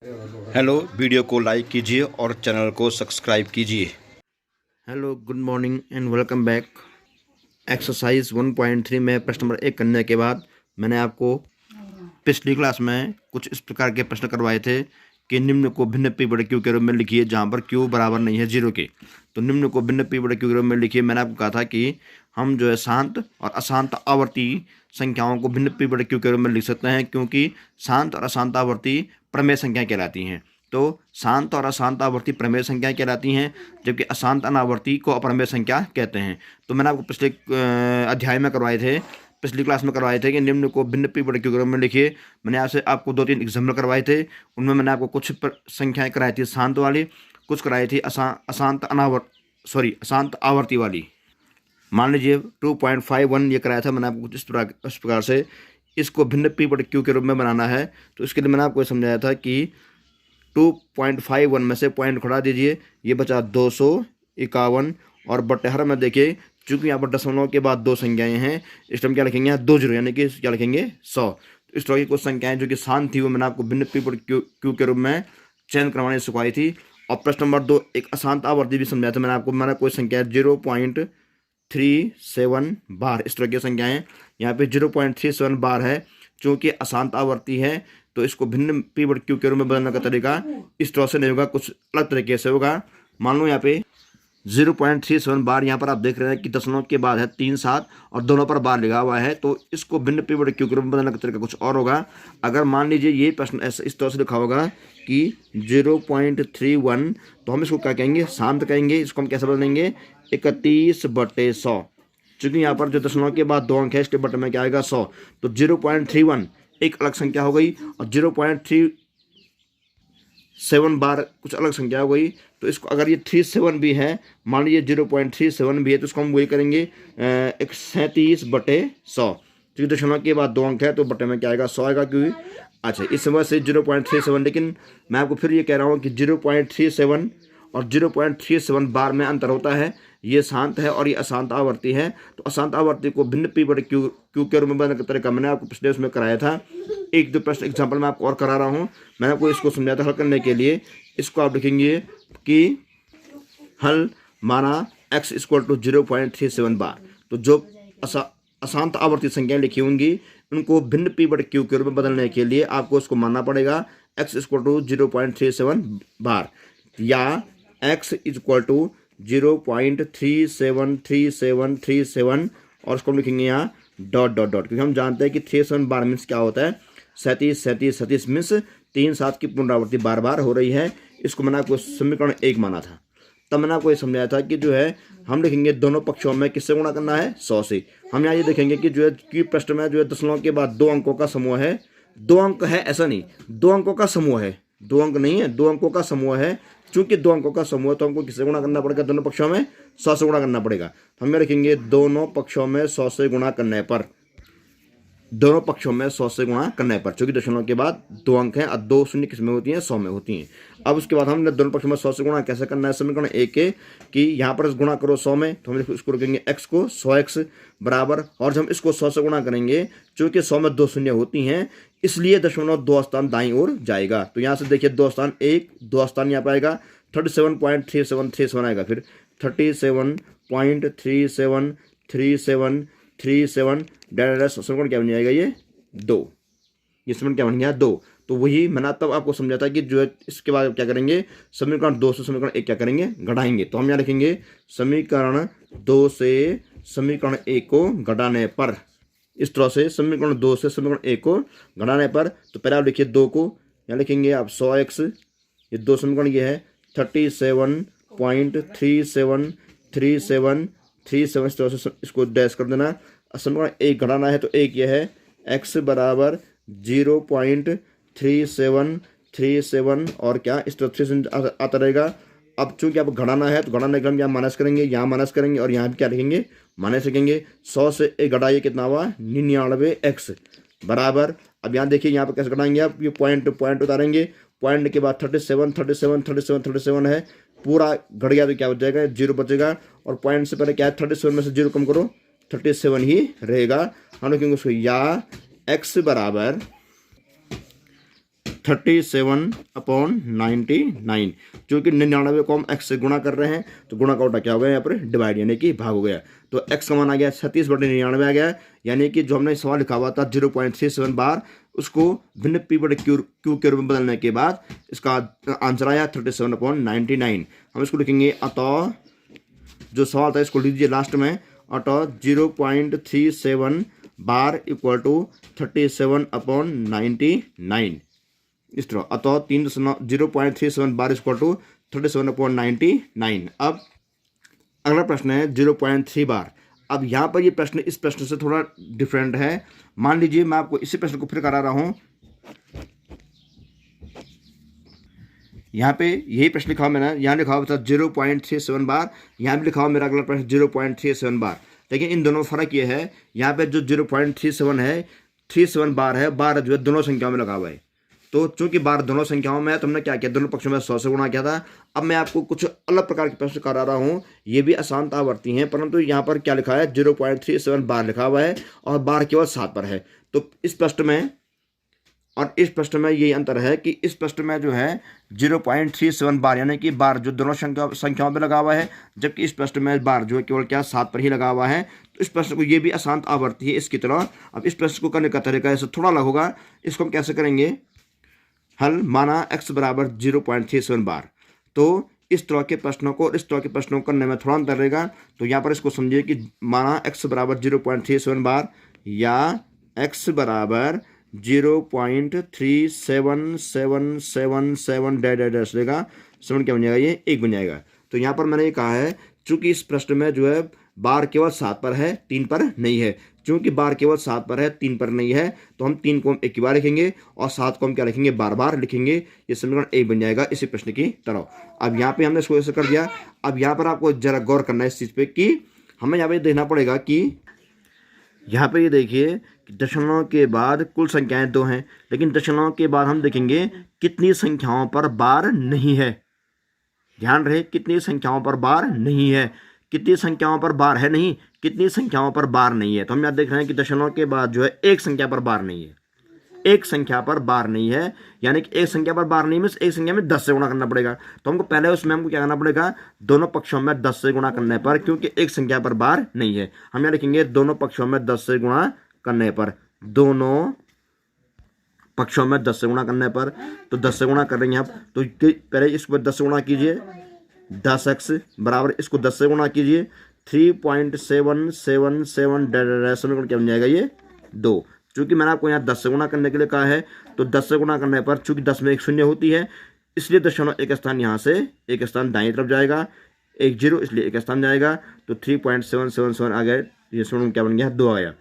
Hello, video को like कीजिए और चैनल को सब्सक्राइब कीजिए। Hello, good morning and welcome back. Exercise 1.3 में प्रश्न नंबर 1 करने के बाद मैंने आपको पिछली क्लास में कुछ इस प्रकार के प्रश्न करवाए थे कि निम्न को भिन्न पी बड़े क्यू के रूप में लिखिए जहाँ पर क्यू बराबर नहीं है 0 के। तो निम्न को भिन्न पी बड़े क्यू के रूप में लिखिए। मैंने आपको कहा था कि हम जो है शांत और अशांत आवर्ती संख्याओं को भिन्न पी बड़े क्यू के रूप में लिख सकते हैं, क्योंकि शांत और अशांत आवर्ती प्रमेय संख्याएं कहलाती हैं। तो शांत और अशांत आवर्ती प्रमेय संख्याएं कहलाती हैं, जबकि अशांत अनावर्ती को अप्रमेय संख्या कहते हैं। तो मैंने आपको पिछले अध्याय में करवाए थे, पिछली क्लास में करवाए थे कि निम्न को भिन्न पी बड़े क्यू के रूप में लिखिए। मैंने आपसे आपको 2-3 एग्जाम्पल करवाए थे। उनमें मैंने आपको कुछ संख्याएं कराई थी शांत वाली, कुछ कराई थी अशांत आवर्ती वाली। मान लीजिए 2.51 ये कराया था मैंने आपको कुछ इस प्रकार से इसको भिन्न पी बटे क्यू के रूप में बनाना है। तो इसके लिए मैंने आपको समझाया था कि 2.51 में से पॉइंट खुड़ा दीजिए, ये बचा 251 और बटे में देखिए, चूंकि यहाँ पर दशमलव के बाद 2 संख्याएं हैं, इस टाइम क्या लिखेंगे यहाँ 2 जीरो, यानी कि क्या लिखेंगे 100। तो इस तरह की कुछ संख्याएं जो कि शांत थी वो मैंने आपको भिन्न पी बटे क्यू के रूप में चयन करवाने सिखाई थी। और प्रश्न नंबर 2 एक अशांत आवर्ती भी समझाया था मैंने आपको। मैंने कोई संख्या 0.37 बार, इस तरह की संख्याएं यहाँ पे 0.37 बार है, चूँकि अशांत आवर्ती है। तो इसको भिन्न पी बटे क्यू के रूप में बदलने का तरीका इस तरह से नहीं होगा, कुछ अलग तरीके से होगा। मान लो यहाँ पे 0.37 बार, यहाँ पर आप देख रहे हैं कि दशमलव के बाद है 3-7 और दोनों पर बार लिखा हुआ है। तो इसको भिन्न पी बटे क्यू के रूप में बदलने का तरीका कुछ और होगा। अगर मान लीजिए ये प्रश्न ऐसा इस तरह से लिखा होगा कि 0.31, तो हम इसको क्या कहेंगे, शांत कहेंगे। इसको हम कैसे बदलेंगे, 31/100, चूँकि यहाँ पर जो दशमलव के बाद 2 अंक है, इसके बटे में क्या आएगा 100। तो 0.31 एक अलग संख्या हो गई और 0.37 बार कुछ अलग संख्या हो गई। तो इसको अगर ये 37 भी है, मान लीजिए 0.37 भी है, तो इसको हम वही करेंगे 37/100, क्योंकि दशमलव के बाद 2 अंक है तो बटे में क्या आएगा 100 आएगा। क्योंकि अच्छा इस समय से 0.37, लेकिन मैं आपको फिर ये कह रहा हूँ कि 0.37 और 0.37 बार में अंतर होता है। ये शांत है और ये अशांत आवर्ती है। तो अशांत आवर्ती को भिन्न पी बटे क्यू के रूप में बदलने का तरीका मैंने आपको पिछले उसमें कराया था। 1-2 प्रश्न एग्जाम्पल मैं आपको और करा रहा हूँ। मैंने आपको इसको समझाया था हल करने के लिए। इसको आप लिखेंगे कि हल माना x = 0.37 बार। तो जो अशांत आवर्ती संख्याएं लिखी होंगी उनको भिन्न पी बटे क्यू के रूप में बदलने के लिए आपको उसको मानना पड़ेगा x = 0.37 बार, या x = 0.373737 और उसको हम लिखेंगे यहाँ ... क्योंकि हम जानते हैं कि 37 बार मीन्स क्या होता है, 37 मीन्स 3-7 की पुनरावृत्ति बार बार हो रही है। इसको मैंने आपको समीकरण 1 माना था। तब मैंने आपको ये समझाया था कि जो है हम लिखेंगे दोनों पक्षों में किससे गुणा करना है, 100 से। हम यहाँ ये देखेंगे कि जो है कि प्रश्न में जो है दशमलव के बाद 2 अंकों का समूह है। 2 अंक है ऐसा नहीं, 2 अंकों का समूह है, 2 अंक नहीं है, 2 अंकों का समूह है। चूंकि 2 अंकों का समूह है तो हमको किससे गुणा करना पड़ेगा, दोनों पक्षों में 100 से गुणा करना पड़ेगा। हम यहाँ लिखेंगे दोनों पक्षों में 100 से गुणा करने पर, दोनों पक्षों में 100 से गुणा करने पर, चूंकि दशमलव के बाद 2 अंक हैं और 2 शून्य किस में होती हैं, 100 में होती हैं। अब उसके बाद हमने दोनों पक्षों में 100 से गुणा कैसे करना है, समीकरण 1 के कि यहाँ पर गुणा करो 100 में, तो हम इसको रखेंगे x को 100x बराबर, और जब हम इसको 100 से गुणा करेंगे, चूंकि 100 में 2 शून्य होती हैं, इसलिए दशमलव 2 स्थान दाईं ओर जाएगा। तो यहाँ से देखिए 2 स्थान 2 स्थान यहाँ पर आएगा, 37.3737 आएगा, फिर 37.373737 समीकरण क्या बन जाएगा, ये 2, ये समीकरण क्या बन गया 2। तो वही मैंने तब आपको समझा था कि जो है इसके बाद क्या करेंगे, समीकरण 2 से समीकरण 1 क्या करेंगे, घटाएंगे। तो हम यहाँ लिखेंगे समीकरण 2 से समीकरण 1 को घटाने पर, इस तरह से समीकरण 2 से समीकरण 1 को घटाने पर, तो पहले आप लिखिए 2 को, यहाँ लिखेंगे आप 100x, ये 2 समीकरण ये है 37.373737 इस तरह से इसको डैश कर देना। समीकरण 1 घटाना है तो 1 ये है x बराबर 0.3737 और क्या इस तरह से आता रहेगा। अब चूंकि आप घटाना है तो घटाने के हम यहाँ माइनस करेंगे, यहाँ माइनस करेंगे और यहाँ भी क्या लिखेंगे, माइनस लिखेंगे। 100 से 1 घटाइए कितना हुआ, 99x बराबर। अब यहाँ देखिए यहाँ पर कैसे घटाएंगे आप, ये पॉइंट उतारेंगे, पॉइंट के बाद 37 है, पूरा घट गया तो क्या बच जाएगा, 0 बचेगा। और पॉइंट से पहले क्या है, 37 में से 0 कम करो, 37 ही रहेगा। हम लिखेंगे उसको या x बराबर 37/99, क्योंकि 99 को हम x से गुणा कर रहे हैं तो गुणा का उल्टा क्या हो गया यहाँ पर डिवाइड यानी कि भाग हो गया। तो x का मान आ गया 36/99 आ गया, यानी कि जो हमने सवाल लिखा हुआ था 0.37 बार उसको भिन्न p/q के रूप में बदलने के बाद इसका आंसर आया 37/99। हम इसको लिखेंगे अतः जो सवाल था इसको लीजिए लास्ट में, अतः 0.37 बार इक्वल टू 37/99 इस तरह। अतः 0.37 बार इक्वल टू 37/99। अब अगला प्रश्न है 0.3 बार। अब यहाँ पर ये प्रश्न इस प्रश्न से थोड़ा डिफरेंट है। मान लीजिए मैं आपको इसी प्रश्न को फिर करा रहा हूँ, यहाँ पे यही प्रश्न लिखा हुआ मैंने, यहाँ लिखा हुआ था 0.37 बार, यहाँ भी लिखा हुआ मेरा अगला प्रश्न 0.37 बार। लेकिन इन दोनों में फ़र्क ये है, यहाँ पे जो 0.37 है 37 बार है, बार जो है दोनों संख्याओं में लगा हुआ है। तो चूंकि बार दोनों संख्याओं में है तो हमने क्या किया, दोनों पक्षों में 100 से गुणा किया था। अब मैं आपको कुछ अलग प्रकार के प्रश्न करा रहा हूँ, ये भी आसानता आवर्ती हैं, परंतु यहाँ पर क्या लिखा है 0.37 बार लिखा हुआ है और बार केवल 7 पर है। तो इस प्रश्न में और इस प्रश्न में यही अंतर है कि इस प्रश्न में जो है 0.37 बार यानी कि बार जो दोनों संख्याओं पे लगा हुआ है, जबकि इस प्रश्न में बार जो है केवल क्या 7 पर ही लगा हुआ है। तो इस प्रश्न को ये भी आसान आवर्ती है इसकी तरह। अब इस प्रश्न को करने का तरीका ऐसे थोड़ा अलग होगा। इसको हम कैसे करेंगे हल, माना x बराबर 0.37 बार। तो इस तरह के प्रश्नों को इस तरह के प्रश्नों को करने में थोड़ा अंतर रहेगा। तो यहाँ पर इसको समझिए कि माना x बराबर 0.37 बार या x बराबर 0.37777 डैश देगा, 7 क्या बन जाएगा, ये 1 बन जाएगा। तो यहाँ पर मैंने ये कहा है चूंकि इस प्रश्न में जो है बार केवल 7 पर है, 3 पर नहीं है। चूंकि बार केवल 7 पर है, 3 पर नहीं है, तो हम 3 को हम 1 बार लिखेंगे और 7 को हम क्या लिखेंगे, बार बार लिखेंगे। ये समीकरण 1 बन जाएगा इसी प्रश्न की तरह। अब यहाँ पे हमने इसको ऐसे कर दिया। अब यहाँ पर आपको जरा गौर करना है इस चीज़ पे कि हमें यहाँ पे देखना पड़ेगा कि यहाँ पे ये देखिए दशमलव के बाद कुल संख्याएं 2 हैं, लेकिन दशमलव के बाद हम देखेंगे कितनी संख्याओं पर बार नहीं है। ध्यान रहे कितनी संख्याओं पर बार नहीं है, कितनी संख्याओं पर बार है नहीं, कितनी संख्याओं पर बार नहीं है। तो हम यहाँ देख रहे हैं कि दशमलव के बाद जो है एक संख्या पर बार नहीं है, एक संख्या पर बार नहीं है, यानी कि एक संख्या पर बार नहीं मीन्स एक संख्या में 10 से गुणा करना पड़ेगा। तो हमको पहले उसमें हमको क्या करना पड़ेगा, दोनों पक्षों में 10 से गुणा करने पर, क्योंकि एक संख्या पर बार नहीं है। हम यहाँ लिखेंगे दोनों पक्षों में 10 से गुणा करने पर, दोनों पक्षों में 10 से गुणा करने पर। तो 10 से गुणा कर रहे हैं आप, तो पहले इसको 10 से गुणा कीजिए, 10x बराबर इसको 10 से गुणा कीजिए 3.777 समीकरण क्या बन जाएगा, ये 2। चूंकि मैंने आपको यहाँ 10 से गुणा करने के लिए कहा है, तो 10 से गुणा करने पर चूंकि 10 में एक शून्य होती है, इसलिए दशमलव एक स्थान यहाँ से एक स्थान दाईं तरफ जाएगा, 1 0 इसलिए एक स्थान जाएगा। तो 3.777 आ गया, ये समीकरण क्या बन गया, 2 आ गया।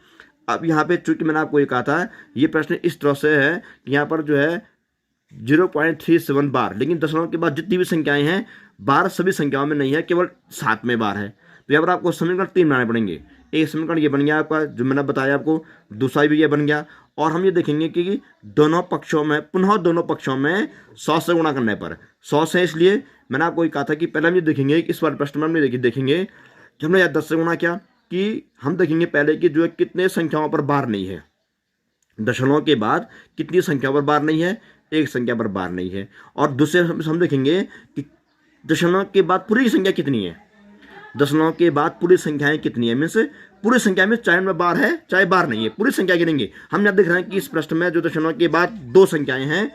अब यहाँ पे चूंकि मैंने आपको ये कहा था ये प्रश्न इस तरह से है कि यहाँ पर जो है 0.37 बार, लेकिन दशमलव के बाद जितनी भी संख्याएं हैं बार सभी संख्याओं में नहीं है, केवल 7 में बार है। तो यहाँ पर आपको समीकरण 3 बनाने पड़ेंगे। एक समीकरण ये बन गया आपका जो मैंने बताया आपको, दूसरा भी ये बन गया। और हम ये देखेंगे कि दोनों पक्षों में पुनः दोनों पक्षों में 100 से गुणा करने पर 100 से, इसलिए मैंने आपको ये कहा था कि पहले हम ये देखेंगे इस बार प्रश्न में हम देखेंगे कि हमने यहाँ 10 से गुणा किया कि हम देखेंगे पहले कि जो है कितने संख्याओं पर बार नहीं है, दशमलव के बाद कितनी संख्याओं पर बार नहीं है, एक संख्या पर बार नहीं है। और दूसरे हम देखेंगे कि दशमलव के बाद पूरी संख्या कितनी है, दशमलव के बाद पूरी संख्याएं कितनी है, मीन्स पूरी संख्या में चाहे में बार है चाहे बार नहीं है, पूरी संख्या गिनेंगे। हम यहाँ देख रहे हैं कि इस प्रश्न में जो दशमलव के बाद 2 संख्याएं हैं,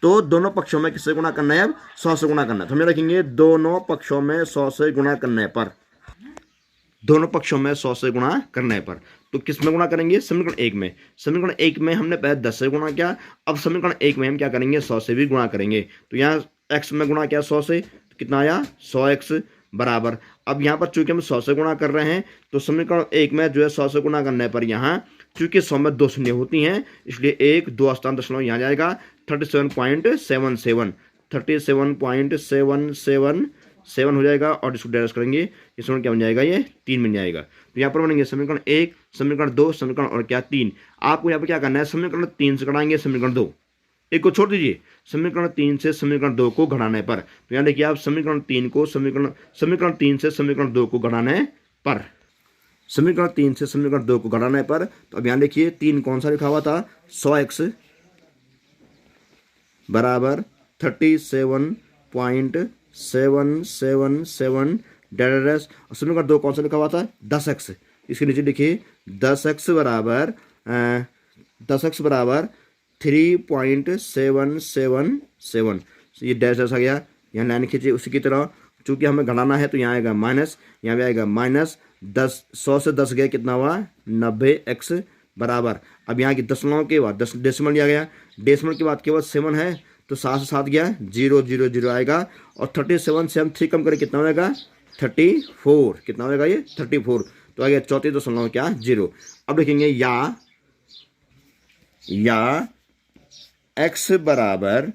तो दोनों पक्षों में किससे गुणा करना है, अब 100 से गुणा करना है। तो हम यहाँ रखेंगे दोनों पक्षों में 100 से गुणा करने पर, दोनों पक्षों में 100 से गुणा करने पर। तो किस में गुणा करेंगे, समीकरण 1 में। समीकरण 1 में हमने पहले 10 से गुणा किया, अब समीकरण 1 में हम क्या करेंगे, 100 से भी गुणा करेंगे। तो यहाँ x में गुणा किया 100 से, तो कितना आया 100x बराबर। अब यहाँ पर चूंकि हम 100 से गुणा कर रहे हैं, तो समीकरण 1 में जो है 100 से गुणा करने पर यहाँ चूंकि 100 में 2 शून्य होती हैं, इसलिए 1 2 स्थान दशमलव यहाँ जाएगा 37.77 हो जाएगा। और इसको डायरेक्ट करेंगे, इसमें क्या बन जाएगा, ये 3 बन जाएगा। तो यहाँ पर बनेंगे समीकरण 1, समीकरण 2, समीकरण और क्या 3। आपको यहाँ पर क्या करना है, समीकरण 3 से घटाएंगे समीकरण 2, एक को छोड़ दीजिए, समीकरण 3 से समीकरण 2 को घटाने पर। तो यहाँ देखिए आप समीकरण 3 को समीकरण 3 से समीकरण 2 को घटाने पर, समीकरण 3 से समीकरण 2 को घटाने पर। तो अब यहाँ देखिए 3 कौन सा लिखा हुआ था, 100x बराबर 37.777 डैश और समीकरण 2 कौन सा लिखा हुआ था 10x। इसके नीचे लिखिए 10x बराबर 3.777। ये डैश आ गया, यहाँ लाइन खींचिए उसी की तरह। चूंकि हमें घटाना है तो यहाँ आएगा माइनस, यहाँ भी आएगा माइनस 10। 100 से 10 गया कितना हुआ 90x बराबर। अब यहाँ की दशमलव के बाद 10 डेसिमल लिया गया, डेसिमल के बाद केवल 7 है तो 7 से 7 गया 0 0 0 आएगा। और 37 से हम 3 कम करें कितना होगा 34। कितना होगा ये 34, तो आ गया 34.0 क्या 0। अब लिखेंगे या x बराबर,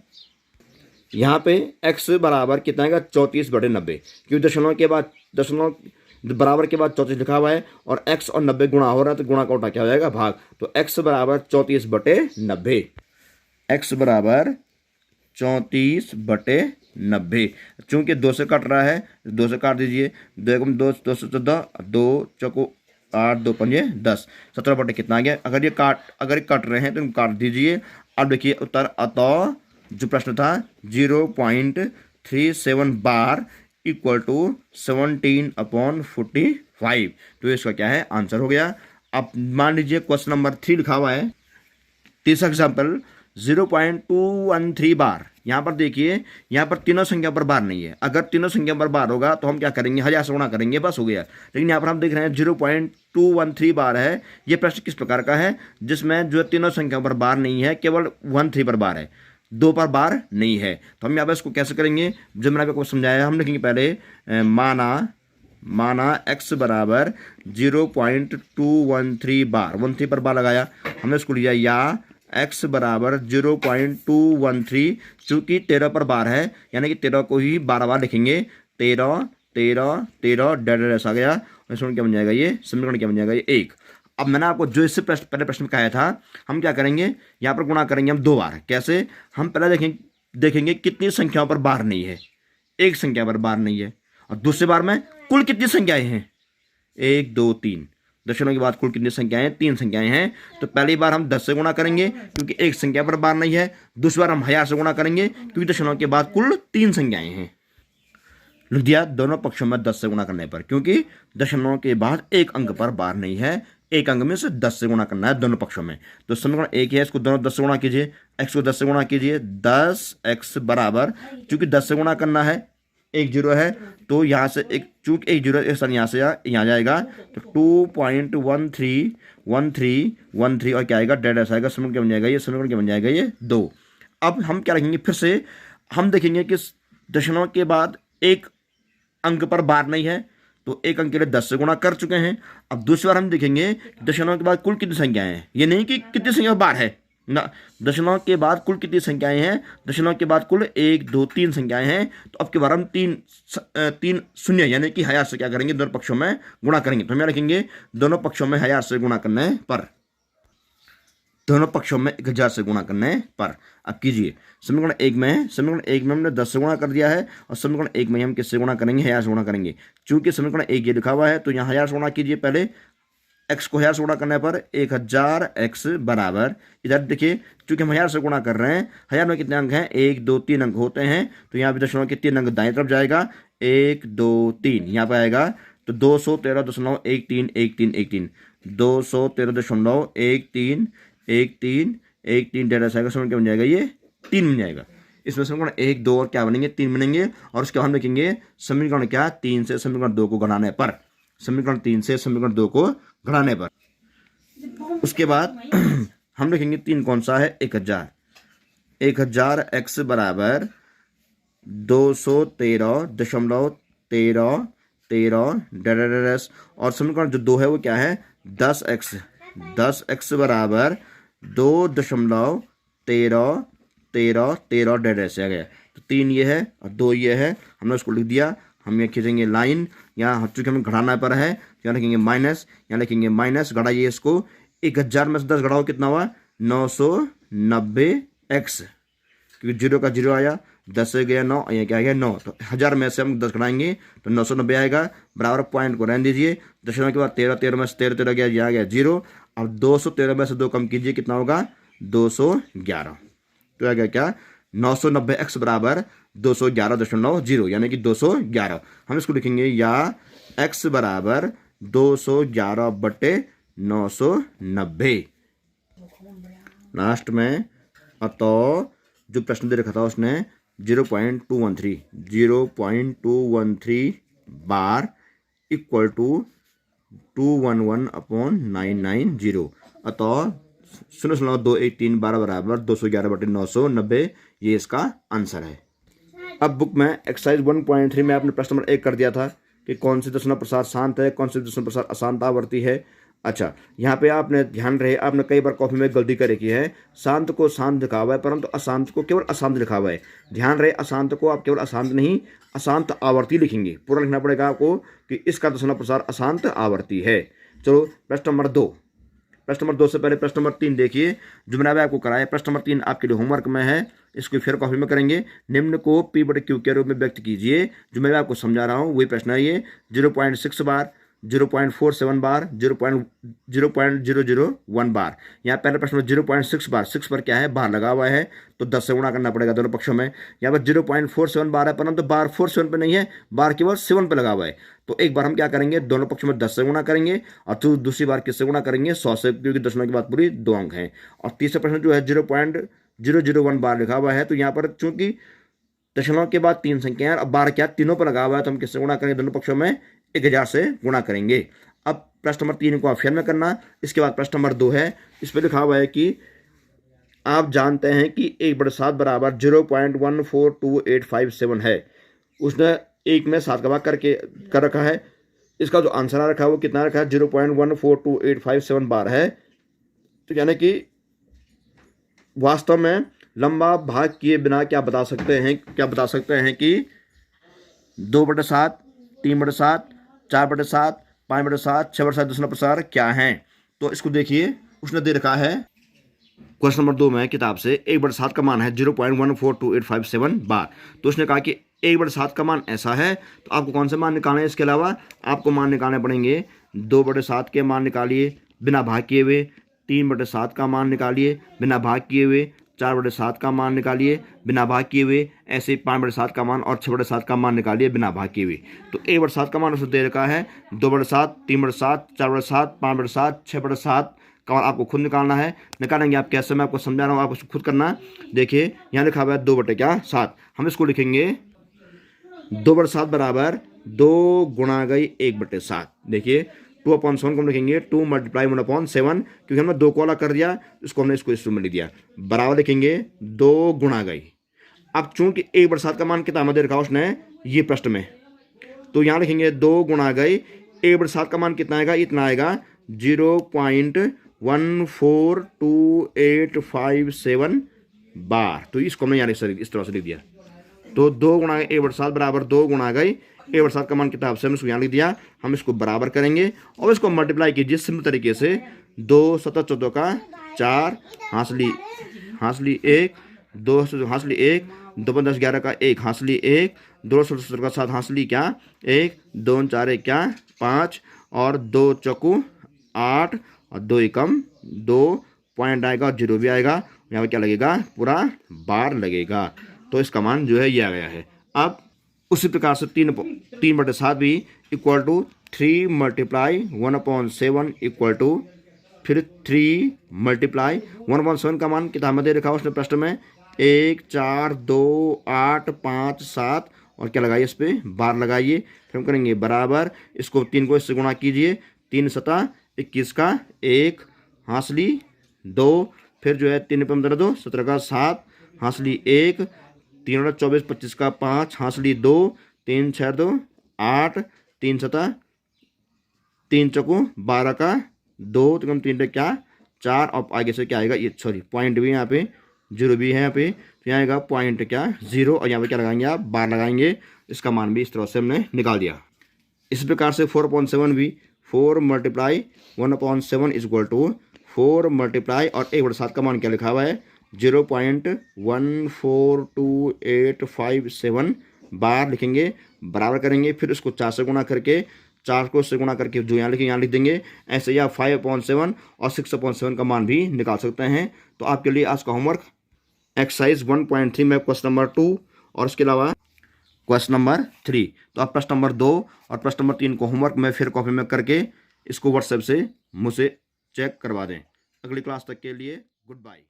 यहाँ पे x बराबर कितना आएगा 34/90, क्योंकि दशमलव के बाद दशमलव बराबर के बाद 34 लिखा हुआ है और x और 90 गुणा हो रहा है तो गुणा का उल्टा क्या हो जाएगा भाग। तो x बराबर 34/90, x बराबर 34/90। चूंकि 2 से कट रहा है 2 से काट दीजिए, 2 एकम 2, 2 से 14, 2 चौको 8, 2 पंजे 10, 17 कितना आ गया। अगर ये कट रहे हैं तो काट दीजिए। अब देखिए उत्तर अतः जो प्रश्न था 0.37 बार इक्वल टू 17/45, तो इसका क्या है आंसर हो गया। अब मान लीजिए क्वेश्चन नंबर 3 लिखा हुआ है, तीसरा एग्जाम्पल 0.213 बार। यहाँ पर देखिए, यहाँ पर तीनों संख्या पर बार नहीं है। अगर तीनों संख्या पर बार होगा तो हम क्या करेंगे 1000 से गुणा करेंगे, बस हो गया। लेकिन यहाँ पर हम देख रहे हैं 0.213 बार है। ये प्रश्न किस प्रकार का है जिसमें जो तीनों संख्या पर बार नहीं है, केवल 13 पर बार है, 2 पर बार नहीं है। तो हम यहाँ पर इसको कैसे करेंगे, जब मैंने आपको समझाया, हम लिखेंगे पहले माना x बराबर 0.213 बार, 13 पर बार लगाया, हमने इसको लिया या x बराबर 0.213। चूंकि 13 पर बार है यानी कि 13 को ही 12 बार लिखेंगे, 13 13 13 डैश आ गया। इसमें क्या बन जाएगा ये समीकरण क्या बन जाएगा ये 1। अब मैंने आपको जो इससे पहले प्रश्न में कहा था, हम क्या करेंगे यहाँ पर गुणा करेंगे हम 2 बार। कैसे, हम पहले देखेंगे कितनी संख्याओं पर बार नहीं है। एक संख्या पर बार नहीं है और दूसरे बार में कुल कितनी संख्याएं हैं 1 2 3, दशमलव के बाद कुल कितनी संख्याएं 3 संख्याएं हैं। तो पहली बार हम 10 से गुणा करेंगे क्योंकि एक संख्या पर बार नहीं है। दूसरी बार हम 1000 से गुणा करेंगे क्योंकि दशमलव के बाद कुल 3 संख्याएं हैं। लिख दिया दोनों पक्षों में 10 से गुणा करने पर, क्योंकि दशमलव के बाद एक अंक पर बार नहीं है। एक अंक में से 10 से गुणा करना है दोनों पक्षों में। तो समीकरण 1 है, इसको दोनों 10 से गुणा कीजिए, x को 10 से गुणा कीजिए, 10x बराबर, चूंकि 10 से गुणा करना है, 1 0 है तो यहाँ से एक, चूंकि 1 0 सर यहाँ से यहाँ जाएगा तो 2.1313 और क्या आएगा डैश आएगा। समीकरण क्या बन जाएगा ये, समीकरण क्या बन जाएगा ये 2। अब हम क्या रखेंगे, फिर से हम देखेंगे कि दशमलव के बाद एक अंक पर बार नहीं है तो एक अंक के लिए 10 से गुणा कर चुके हैं। अब दूसरी बार हम देखेंगे दशमलव के बाद कुल कितनी संख्याएं हैं, ये नहीं कि कितनी संख्या बार है ना, दशमलव के बाद कुल कितनी संख्याएं हैं, दशमलव के बाद कुल 1 2 3 संख्याएं हैं। तो अब के बार हम 3 शून्य यानी कि 1000 से क्या करेंगे दोनों पक्षों में गुणा करेंगे। तो हम रखेंगे दोनों पक्षों में 1000 से गुणा करने पर, दोनों पक्षों में 1000 से गुणा करने पर। अब कीजिए समीकरण 1 में, समीकरण 1 में हमने 10 से गुणा कर दिया है और समीकरण 1 में हम किससे गुणा करेंगे 1000 से गुणा करेंगे। चूंकि समीकरण 1 ये लिखा हुआ है तो यहाँ 1000 से गुणा कीजिए। पहले x को 1000 से गुणा करने पर 1000x बराबर, इधर देखिए चूंकि हम 1000 से गुणा कर रहे हैं, 1000 में कितने अंक हैं 1 2 3 अंक होते हैं तो यहाँ पे दशमलव के 3 अंक दाएं तरफ जाएगा, 1 2 3 यहाँ पे आएगा तो 213.1313 213.1313 डैश आएगा। समीकरण क्या बन जाएगा ये 3 बन जाएगा। इसमें समीकरण 1 2 और क्या बनेंगे 3 बनेंगे और उसके बाद हम लिखेंगे समीकरण क्या 3 से समीकरण 2 को घटाने पर, समीकरण 3 से समीकरण 2 को घटाने पर। उसके बाद हम लिखेंगे 3 कौन सा है 1000, 1000x बराबर 213.1313 डैश और समीकरण जो 2 है वो क्या है 10x, 10x बराबर 2.1313 डैश आ गया। तो 3 ये है और 2 ये है, हमने उसको लिख दिया। हम ये खींचेंगे लाइन, यहाँ चूंकि हमें घटाना पर है यहाँ लिखेंगे माइनस, यहाँ लिखेंगे माइनस, घटाइए इसको, 1000 में से 10 घटाओ कितना हुआ 990x, क्योंकि 0 का 0 आया, 10 से गया 9, यहाँ क्या आ गया 9, तो 1000 में से हम 10 घटाएंगे तो 990 आएगा। बराबर पॉइंट को रहने दीजिए, दशमलव के बाद 13 13 में से 13 13 गया, यहाँ गया 0। अब 213 में से 2 कम कीजिए कितना होगा 211, तो आ गया क्या 990x बराबर 211.0 यानी कि 211। हम इसको लिखेंगे या x बराबर 211/990। लास्ट में अतः जो प्रश्न दे रखा था उसने 0.213 बार इक्वल टू 211/990। अतः 0.213 बार बराबर 211/990, ये इसका आंसर है। अब बुक में एक्सरसाइज 1.3 में आपने प्रश्न नंबर 1 कर दिया था कि कौन सी दशमलव प्रसार शांत है, कौन सी दशमलव प्रसार अशांत आवर्ती है। अच्छा, यहाँ पे आपने ध्यान रहे, आपने कई बार कॉपी में गलती करे की है, शांत को शांत लिखा हुआ है परंतु अशांत को केवल अशांत लिखा हुआ है। ध्यान रहे, अशांत को आप केवल अशांत नहीं अशांत आवर्ती लिखेंगे। पूरा लिखना पड़ेगा आपको कि इसका दशमलव प्रसार अशांत आवर्ती है। चलो प्रश्न नंबर 2। प्रश्न नंबर 2 से पहले प्रश्न नंबर 3 देखिए, जो मैंने आपको कराया। प्रश्न नंबर 3 आपके लिए होमवर्क में है, इसको फिर कॉपी में करेंगे। निम्न को P/Q के रूप में व्यक्त कीजिए। जो मैं आपको समझा रहा हूँ वही प्रश्न है ये। 0.6 बार, 0.47 बार, 0.001 बार। यहाँ पहले प्रश्न में 0.6 बार, 6 पर क्या है, बार लगा हुआ है तो 10 से गुणा करना पड़ेगा दोनों पक्षों में। यहाँ पर 0.47 बार है परंतु बार 47 पे नहीं है, बार केवल 7 पे लगा हुआ है। तो एक बार हम क्या करेंगे, दोनों पक्षों में 10 से गुणा करेंगे और दूसरी बार किससे गुणा करेंगे, 100 से, क्योंकि दशमलव की बात पूरी 2 अंक हैं। और तीसरा प्रश्न जो है 0.001 बार लिखा हुआ है, तो यहाँ पर चूंकि दशमलव के बाद 3 संख्या और बार क्या तीनों पर लगा हुआ है, तो हम किससे गुणा करेंगे, दोनों पक्षों में 1000 से गुणा करेंगे। अब प्रश्न नंबर 3 को आप फेर में करना। इसके बाद प्रश्न नंबर 2 है, इस पर लिखा हुआ है कि आप जानते हैं कि 1/7 बराबर 0.142857 है। उसने 1 में 7 का भाग करके कर रखा है। इसका जो आंसर आ रखा है वो कितना रखा है, 0.142857 बार है। तो यानी कि वास्तव में लंबा भाग किए बिना क्या बता सकते हैं कि 2/7, 3/7, 4/7, 5/7, 6/7 दशमलव प्रसार क्या हैं। तो इसको देखिए, उसने दे रखा है क्वेश्चन नंबर 2 में किताब से 1/7 का मान है 0.142857 बार। तो उसने कहा कि 1/7 का मान ऐसा है, तो आपको कौन से मान निकालने हैं, इसके अलावा आपको मान निकालने पड़ेंगे। 2/7 के मान निकालिए बिना भाग किए हुए, 3/7 का मान निकालिए बिना भाग किए हुए, 4/7 का मान निकालिए बिना भाग किए हुए, ऐसे 5/7 का मान और 6/7 का मान निकालिए बिना भाग किए हुए। तो 1/7 का मान उसने दे रखा है 2/7, 3/7, 4/7, 5/7, 6/7 का मान आपको खुद निकालना है। निकालेंगे आप कैसे, मैं आपको समझा रहा हूँ, आप उसको खुद करना। देखिए यहाँ लिखा हुआ है 2/7, हम इसको लिखेंगे 2/7 बराबर 2 गुणा गई 1/7। देखिए 2/7 को हम लिखेंगे 2 × 1/7, क्योंकि हमने 2 को अलग कर दिया, इसको हमने इसको इस रूप में लिख दिया। बराबर लिखेंगे 2 गुणा गई। अब चूंकि 1/7 का मान कितना दे रखा उसने ये प्रश्न में, तो यहाँ लिखेंगे 2 गुणा गई 1/7 का मान कितना आएगा, इतना आएगा 0.14287 बार। तो इसको हमने यहाँ इस तरह से लिख दिया। तो 2 गुणा 1/7 बराबर 2 गुणा गई 1/7 का मान किताब से हम इसको यहाँ लिख दिया। हम इसको बराबर करेंगे और इसको मल्टीप्लाई कीजिए सिंपल तरीके से। 2 7 14 का 4, हांसली 1, 2 हांसली 1, 2 10 11 का 1, हांसली 1, 2 17 का 7, हांसली क्या 1, 2 4 क्या 5 और 2 चौकू 8 और 2 एकम 2, पॉइंट आएगा और 0 भी आएगा। यहाँ पर क्या लगेगा, पूरा बार लगेगा। तो इसका मान जो है ये आ गया है। अब उसी प्रकार से 3/7 भी इक्वल टू 3 × 1/7 इक्वल टू फिर 3 × 1/7 का मान किताब में दे रखा है उसने प्रश्न में 1 4 2 8 5 7 और क्या लगाइए, इस पर बार लगाइए। फिर हम करेंगे बराबर, इसको 3 को इससे गुणा कीजिए, 3 7 21 का 1, हांसली 2, फिर जो है 3 15 2 17 का 7, हांसली 1, 3 24 25 का 5, हांसली 2, 3 6 2 8, 3 7 3 चौको 12 का 2, 3 क्या 4 और आगे से क्या आएगा, ये सॉरी पॉइंट भी यहाँ पे 0 भी है यहाँ पे, तो यहाँ आएगा पॉइंट क्या 0 और यहाँ पे क्या लगाएंगे आप, बार लगाएंगे। इसका मान भी इस तरह से हमने निकाल दिया। इस प्रकार से 4/7 भी 4 × 1/7 इज इक्वल टू 4 × और 1/7 का मान क्या लिखा हुआ है 0.14287 बार लिखेंगे, बराबर करेंगे, फिर उसको 4 से गुणा करके 4 को उससे गुणा करके जो यहाँ लिखे यहाँ लिख देंगे। ऐसे ही आप 5/7 और 6/7 का मान भी निकाल सकते हैं। तो आपके लिए आज का होमवर्क एक्सरसाइज 1.3 में क्वेश्चन नंबर 2 और उसके अलावा क्वेश्चन नंबर 3। तो आप प्रश्न नंबर 2 और प्रश्न नंबर 3 को होमवर्क में फिर कॉपी में करके इसको व्हाट्सएप से मुझसे चेक करवा दें। अगली क्लास तक के लिए गुड बाय।